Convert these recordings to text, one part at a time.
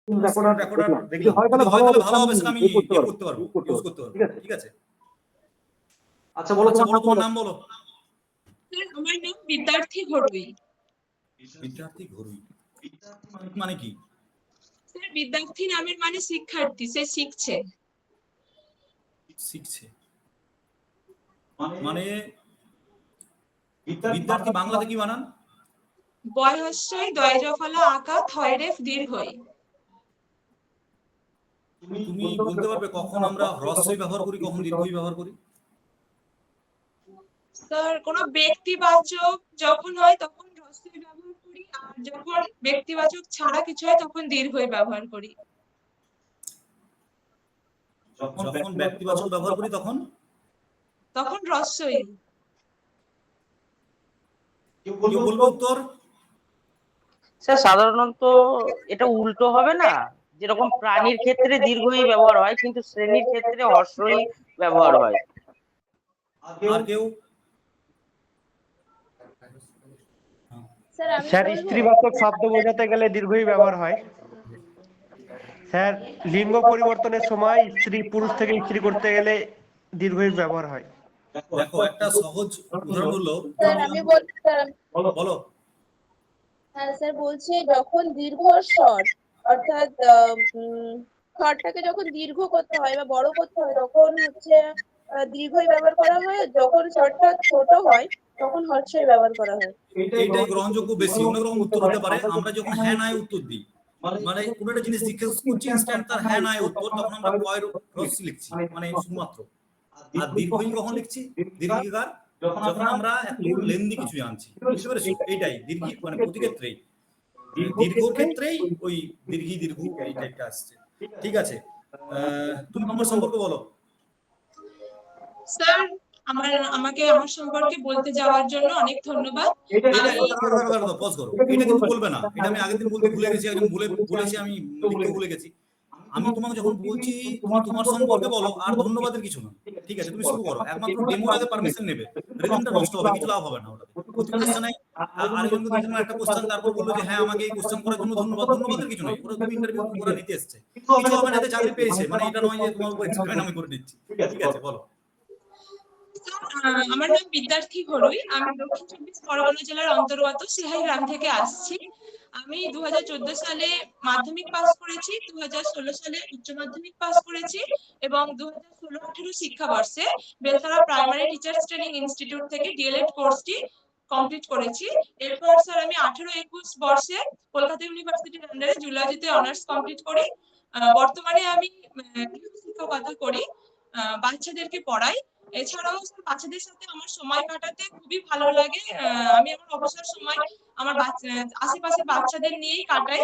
Screen recorder দেখলাম, যদি হয় তাহলে ভালো হবে, সেটা আমি করতে পারবো, ইউজ করতে পারবো। ঠিক আছে, আচ্ছা বলো তোমার নাম বলো। আমার নাম বিদ্যার্থী ঘড়ুই। বিদ্যার্থী ঘড়ুই মানে কি? স্যার বিদ্যার্থী নামের মানে শিক্ষার্থী, সে শিখছে। মানে বিদ্যার্থী বাংলাতে কি বানান? বয় হস্যই দয় জফলা আকা থয় রেফ দীর্ঘই। তুমি বলতে পারবে কখন আমরা হ্রস্বই ব্যবহার করি, কখন দীর্ঘই ব্যবহার করি? স্যার কোনো ব্যক্তিবাচক যখন হয় তখন হ্রস্বই ব্যবহার করি, আর যখন ব্যক্তিবাচক ছাড়া কিছু হয় তখন দীর্ঘই ব্যবহার করি। যখন ব্যক্তিবাচক ব্যবহার করি তখন হ্রস্বই। কেউ বলবে উত্তর? স্যার সাধারণত এটা উল্টো হবে না, যেরকম প্রাণীর ক্ষেত্রে দীর্ঘই ব্যবহার হয় কিন্তু শ্রেণীর ক্ষেত্রে হ্রস্বই ব্যবহার হয়। আর কেউ? স্যার স্ত্রীবাচক শব্দ বোঝাতে গেলে দীর্ঘই ব্যবহার হয়। স্যার লিঙ্গ পরিবর্তনের সময় স্ত্রী পুরুষ থেকে স্ত্রী করতে গেলে দীর্ঘই ব্যবহার হয়। দেখো একটা সহজ উদাহরণ হলো, স্যার আমি বলতে স্যার বলো। হ্যাঁ স্যার বলছি, যখন দীর্ঘ স্বর অর্থাৎ স্বরটাকে যখন দীর্ঘ করতে হয় বা বড় করতে হয় তখন হচ্ছে দীর্ঘই ব্যবহার করা হয়, যখন স্বরটা ছোট হয় তখন হর্ষই ব্যবহার করা হয়। এইটাই গ্রহণযোগ্য বেশি। অনেক রকম উত্তর হতে পারে। আমরা যখন হ্যাঁ নাই উত্তর দিই, মানে কোনো একটা জিনিস জিজ্ঞেস করছি ইনস্ট্যান্ট তার হ্যাঁ নাই উত্তর, তখন আমরা কয়ের হ্রস্ব লিখছি, মানে শুধুমাত্র। আর দীর্ঘই কখন লিখছি? দীর্ঘিকার যখন আমরা একটু লেন্দি কিছু জানছি, বুঝতে পেরেছো? এইটাই দীর্ঘি, মানে প্রতি ক্ষেত্রেই দীর্ঘর ক্ষেত্রেই ওই দীর্ঘ এই টাইপটা আসছে। ঠিক আছে, তুমি তোমার সম্পর্কে বলো। স্যার আমাকে আমার সম্পর্কে বলতে যাওয়ার জন্য অনেক ধন্যবাদ। পজ করো, এটা কিন্তু বলবে না, এটা আমি আগের দিন বলতে ভুলে গেছি, একজন বলেছি, আমি লিখতে ভুলে গেছি। আমি তোমাকে যখন বলছি তুমি তোমার সম্পর্কে বলো, আর ধন্যবাদের কিছু না। ঠিক আছে, তুমি শুরু করো। একমাত্র ডেমোর আগে পারমিশন নেবে, রিদমটা নষ্ট হবে, কিছু লাভ হবে না ওটাতে। প্রতি কোশ্চেনে আরেকজনকে দিতে না একটা কোশ্চেন, তারপর বললো যে হ্যাঁ আমাকে এই কোশ্চেন করার জন্য ধন্যবাদ। ধন্যবাদের কিছু নেই, ওরা তুমি ইন্টারভিউ করে নিতে এসেছে, কিছু হবে না, এতে চাকরি পেয়েছে, মানে এটা নয় যে তোমার উপর এক্সপেরিমেন্ট আমি করে নিচ্ছি। ঠিক আছে, বলো। আমার নাম বিদ্যার্থী ঘড়ুই। আমি দক্ষিণ চব্বিশ পরগনা জেলার অন্তর্গত সিহাই গ্রাম থেকে আসছি। আমি 2014 সালে মাধ্যমিক পাস করেছি, 2016 সালে উচ্চ মাধ্যমিক পাস করেছি এবং 2016-18 শিক্ষাবর্ষে Beltala primary teachers training institute থেকে ডিএলএড কোর্সটি কমপ্লিট করেছি। এরপর স্যার আমি 18-21 বর্ষে কলকাতা ইউনিভার্সিটির আন্ডারে জুলজিতে অনার্স কমপ্লিট করি। বর্তমানে আমি শিক্ষকতা করি, বাচ্চাদেরকে পড়াই। এছাড়াও বাচ্চাদের সাথে আমার সময় কাটাতে খুবই ভালো লাগে। আমি আমার অবসর সময় আমার আশেপাশের বাচ্চাদের নিয়েই কাটাই।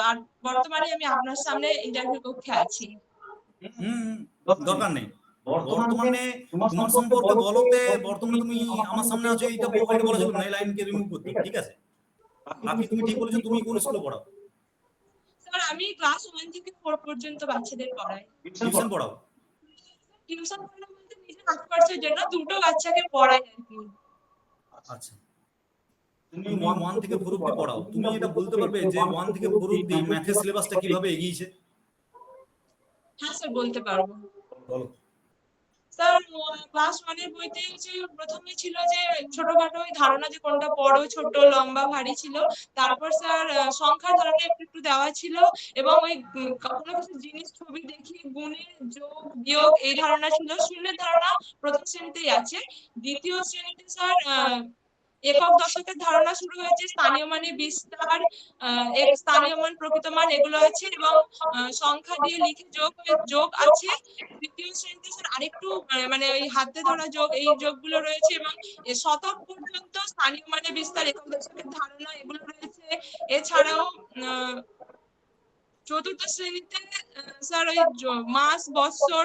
আর বর্তমানে আমি আপনার সামনে ইন্টারভিউ কক্ষে আছি। দরকার নেই, বর্তমানে তোমার সম্পর্কে বলতে বর্তমানে তুমি আমার সামনে আছো, এটা বলা যাবে না, এই লাইনকে রিমুভ করতে। ঠিক আছে, বাকি তুমি ঠিক বলেছো। তুমি কোন স্কুলে পড়াও? স্যার আমি ক্লাস 1 থেকে 4 পর্যন্ত বাচ্চাদের পড়াই। টিউশন পড়াও? টিউশন পড়ানো বলতে নিজের আশপাশের জন্য দুটো বাচ্চাকে পড়াই আর কি। আচ্ছা, তুমি 1 থেকে 4 অবধি পড়াও। তুমি এটা বলতে পারবে যে 1 থেকে 4 অবধি ম্যাথের সিলেবাসটা কিভাবে এগিয়েছে? হ্যাঁ স্যার বলতে পারবো। বলো। স্যার ক্লাস 1 এর বইতে যে প্রথমে ছিল যে ছোটখাটো ধারণা, যে কোনটা বড় ছোট লম্বা ভারী ছিল। তারপর স্যার সংখ্যার ধারণা একটু দেওয়া ছিল এবং ওই কোনো কিছু জিনিস ছবি দেখিয়ে গুণের যোগ বিয়োগ এই ধারণা ছিল। শূন্যের ধারণা প্রথম শ্রেণীতেই আছে। দ্বিতীয় শ্রেণীতে স্যার একক দশকের ধারণা শুরু হয়েছে, স্থানীয় মানে বিস্তার, স্থানীয় মান প্রকৃত মান এগুলো আছে এবং সংখ্যা দিয়ে লিখে যোগ আছে। তৃতীয় শ্রেণীতে স্যার আরেকটু মানে ওই হাতে ধরা যোগ, এই যোগগুলো রয়েছে এবং শতক পর্যন্ত স্থানীয় মানে বিস্তার, একক দশকের ধারণা এগুলো রয়েছে। এছাড়াও চতুর্থ শ্রেণীতে স্যার ওই মাস বৎসর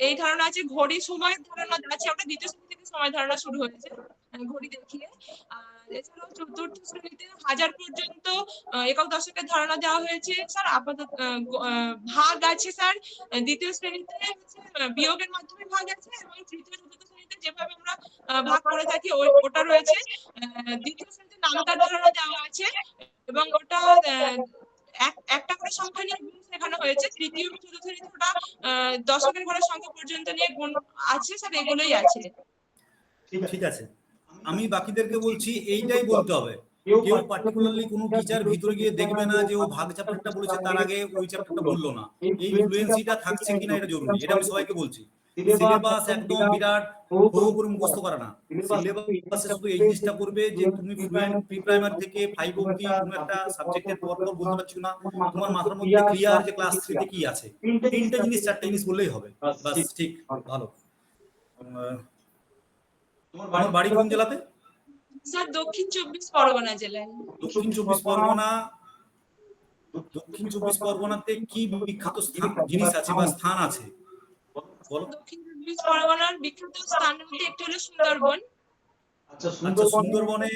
এই ধারণা আছে। ঘড়ি সময়ের ধারণা আছে, ওটা দ্বিতীয় শ্রেণী থেকে সময় ধারণা শুরু হয়েছে ঘড়ি দেখিয়ে। এছাড়াও চতুর্থ শ্রেণীতে হাজার পর্যন্ত একক দশকের ধারণা দেওয়া হয়েছে স্যার। আপাতত ভাগ আছে স্যার, দ্বিতীয় শ্রেণীতে বিয়োগের মাধ্যমে ভাগ আছে এবং তৃতীয় চতুর্থ শ্রেণীতে যেভাবে আমরা ভাগ করে থাকি ওটা রয়েছে। দ্বিতীয় শ্রেণীতে নামতার ধারণা দেওয়া আছে এবং ওটা একটা করে সংখ্যা নিয়ে গুণ শেখানো হয়েছে, তৃতীয় চতুর্থ ওটা দশকের ঘরের সংখ্যা পর্যন্ত নিয়ে গুণ আছে স্যার, এগুলোই আছে। ঠিক আছে, আমি বাকিদেরকে বলছি এইটাই বলতে হবে। কেউ পার্টিকুলারলি কোনো টিচার ভিতরে গিয়ে দেখবে না যে ও ভাগ চ্যাপ্টারটা বলেছে তার আগে ওই চ্যাপ্টারটা বললো না। এই ফ্লুয়েন্সিটা থাকছে কিনা এটা জরুরি, এটা আমি সবাইকে বলছি। সিলেবাস একদম বিরাট হো করে মুখস্থ করা না, সিলেবাসে শুধু এই জিনিসটা করবে যে তুমি ফ্লুয়েন্ট প্রি প্রাইমারি থেকে 5 অবধি কোনো একটা সাবজেক্টের পর পর বলতে পারছো না, তোমার মাথার মধ্যে ক্লিয়ার যে ক্লাস 3 তে কি আছে, তিনটা জিনিস চারটা জিনিস বললেই হবে, বাস। ঠিক, ভালো। তোমার বাড়ি কোন জেলাতে? স্যার দক্ষিণ 24 পরগনা জেলায়। দক্ষিণ 24 পরগনাতে কি বিখ্যাত জিনিস আছে বা স্থান আছে বলো? দক্ষিণ 24 পরগনার বিখ্যাত স্থানের মধ্যে একটি হলো সুন্দরবন। আচ্ছা, সুন্দরবনে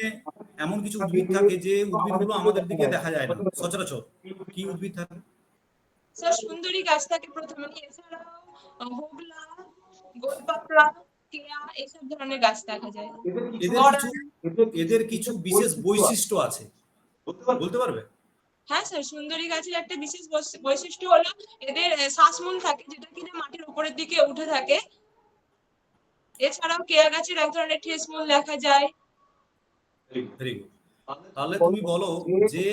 এমন কিছু উদ্ভিদ থাকে যে উদ্ভিদগুলো আমাদের দিকে দেখা যায় না সচরাচর, কি উদ্ভিদ থাকে? স্যার সুন্দরী গাছ থাকে প্রথমে, এছাড়াও হোগলা, গোলপাপড়া, কেয়া এইসব ধরনের গাছ দেখা যায়। এদের কিছু বিশেষ বৈশিষ্ট্য আছে, বলতে পারবে? হ্যাঁ স্যার, সুন্দরী গাছের একটা বিশেষ বৈশিষ্ট্য হলো এদের শ্বাসমূল থাকে, যেটা কিনা মাটির উপরের দিকে উঠে থাকে। এছাড়াও কেয়া গাছের এক ধরনের ঠেসমূল দেখা যায়। Very good. তাহলে তুমি বলো যে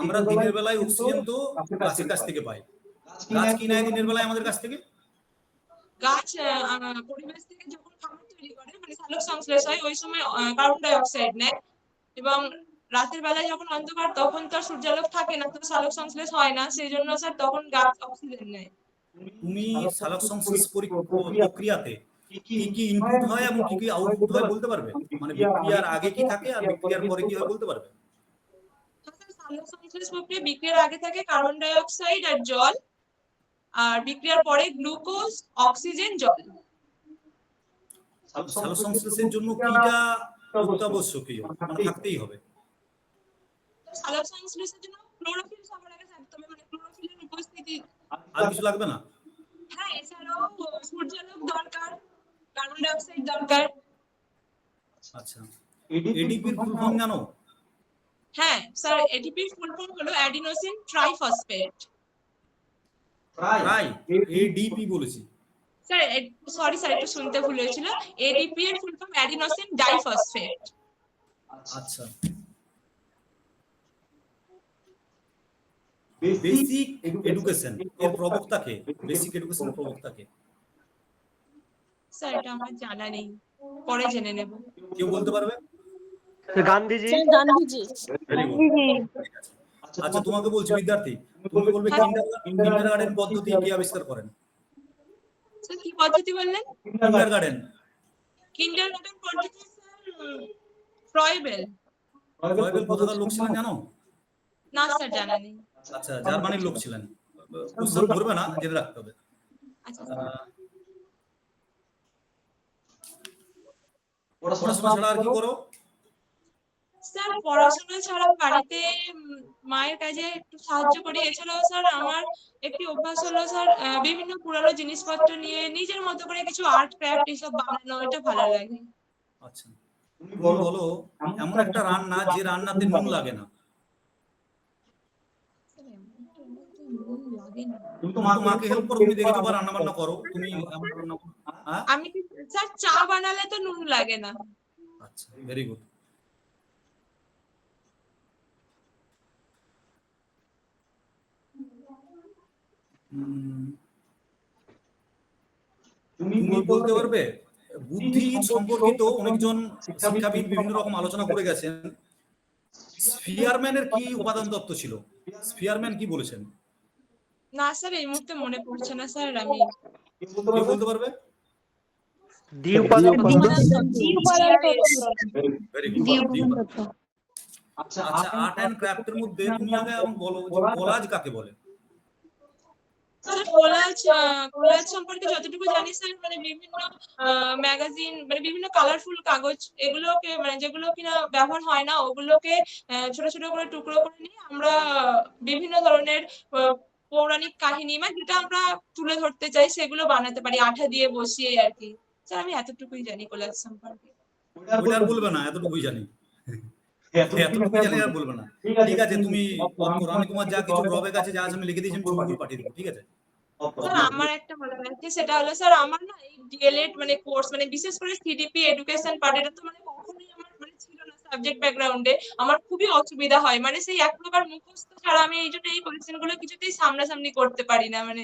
আমরা দিনের বেলায় অক্সিজেন তো গাছের কাছ থেকে পাই, গাছ কি নেয় দিনের বেলায় আমাদের কাছ থেকে? গাছ পরিবেশ থেকে যখন খাবার তৈরি করে, মানে সালোক সংশ্লেষ হয়, ওই সময় কার্বন ডাই অক্সাইড নেয়। এবং রাতের বেলায় যখন অন্ধকার, তখন তো সূর্যালোক থাকে না, তো সালোক সংশ্লেষ হয় না, সেই জন্য স্যার তখন গাছ অক্সিজেন নেয়। তুমি সালোক সংশ্লেষ প্রক্রিয়াতে কি কি ইনপুট হয় এবং কি কি আউটপুট হয় বলতে পারবে? মানে বিক্রিয়ার আগে কি থাকে আর বিক্রিয়ার পরে কি হয় বলতে পারবে? সালোক সংশ্লেষ প্রক্রিয়া বিক্রিয়ার আগে থাকে কার্বন ডাই অক্সাইড আর জল, আর বিক্রিয়ার পরে গ্লুকোজ, অক্সিজেন, জল। সালোক সংশ্লেষের জন্য কিটা অত্যাবশ্যকীয়, মানে থাকতেই হবে? সালোক সংশ্লেষের জন্য ক্লোরোফিল সবার আগে থাকতে হবে, মানে ক্লোরোফিলের উপস্থিতি। আর কিছু লাগবে না? হ্যাঁ, এছাড়াও সূর্যালোক দরকার, কার্বন ডাই অক্সাইড দরকার। আচ্ছা, এডিপির ফুল ফর্ম জানো? হ্যাঁ স্যার, এডিপির ফুল ফর্ম হলো অ্যাডিনোসিন ট্রাইফসফেট। ট্রাই, এডিপি বলেছি স্যার, সরি স্যার, একটু শুনতে ভুল হয়েছিল। এডিপি এর ফুল ফর্ম অ্যাডিনোসিন ডাইফসফেট। আচ্ছা, বেসিক এডুকেশন এর প্রবক্তা কে? বেসিক এডুকেশন এর প্রবক্তা কে? স্যার এটা আমার জানা নেই, পরে জেনে নেব। কেউ বলতে পারবে? গান্ধীজি। গান্ধীজি। Very good. আচ্ছা, তোমাকে বলছি বিদ্যার্থী, তুমি বলবে কিন্ডারগার্টেন পদ্ধতি কে আবিষ্কার করেন? স্যার কি পদ্ধতি বললেন? কিন্ডারগার্টেন পদ্ধতি স্যার ফ্রয়েবেল। ফ্রয়েবেল কোথাকার লোক ছিলেন জানো? না স্যার, জানা নেই। আচ্ছা, জার্মানির লোক ছিলেন। কোশ্চেন ধরবে না, জেনে রাখতে হবে। আচ্ছা, পড়াশোনা ছাড়া আর কি করো? স্যার পড়াশোনা ছাড়া বাড়িতে মায়ের কাজে একটু সাহায্য করি। এছাড়াও স্যার আমার একটি অভ্যাস হলো স্যার বিভিন্ন পুরানো জিনিসপত্র নিয়ে নিজের মতো করে কিছু আর্ট ক্রাফট এসব বানানো, এটা ভালো লাগে। আচ্ছা, তুমি বলো এমন একটা রান্না যে রান্নাতে নুন লাগে না। তুমি তো মাকে হেল্প করো, তুমি দেখেছো বা রান্না বান্না করো, তুমি এমন রান্না করো? আমি স্যার চা বানালে তো নুন লাগে না। আচ্ছা, ভেরি গুড। তুমি বলতে পারবে বুদ্ধি সম্পর্কিত অনেকজন শিক্ষাবিদ বিভিন্ন রকম আলোচনা করে গেছেন, স্ফিয়ারম্যানের কি উপাদান তত্ত্ব ছিল? স্ফিয়ারম্যান কি বলেছেন? না স্যার, এই মুহূর্তে মনে পড়ছে না স্যার। আমি কেউ বলতে পারবে? দ্বি উপাদান ভেরি গুড। আচ্ছা, আর্ট এন্ড ক্রাফটের মধ্যে তুমি আগে বলো যে কোলাজ কাকে বলে? স্যার কোলাজ সম্পর্কে যতটুকু জানি স্যার, মানে বিভিন্ন ম্যাগাজিন, মানে বিভিন্ন কালারফুল কাগজ, এগুলোকে মানে যেগুলো কিনা ব্যবহার হয় না, ওগুলোকে ছোট ছোট করে টুকরো করে নিয়ে আমরা বিভিন্ন ধরনের পৌরাণিক কাহিনী, মানে যেটা আমরা তুলে ধরতে চাই সেগুলো বানাতে পারি আঠা দিয়ে বসিয়ে আর কি। স্যার আমি এতটুকুই জানি কোলাজ সম্পর্কে। ওটা আর বলবে না, এতটুকুই জানি। এতটুকু জানি আর বলবে না। ঠিক আছে, তুমি অফ করো, আমি তোমার যা কিছু ড্রব্যাক আছে যা আছে আমি লিখে দিয়েছি, আমি ছবি করে পাঠিয়ে দেবো, ঠিক আছে? স্যার আমার একটা মনে আছে, সেটা হলো স্যার আমার না এই ডিএলএড মানে কোর্স মানে বিশেষ করে সিডিপি এডুকেশন পার্ট, এটা তো মানে কখনোই আমার মানে ছিল না সাবজেক্ট ব্যাকগ্রাউন্ডে। আমার খুবই অসুবিধা হয়, মানে সেই এক প্রকার মুখস্থ ছাড়া আমি এই জন্য এই কোয়েশ্চেন গুলো কিছুতেই সামনাসামনি করতে পারি না, মানে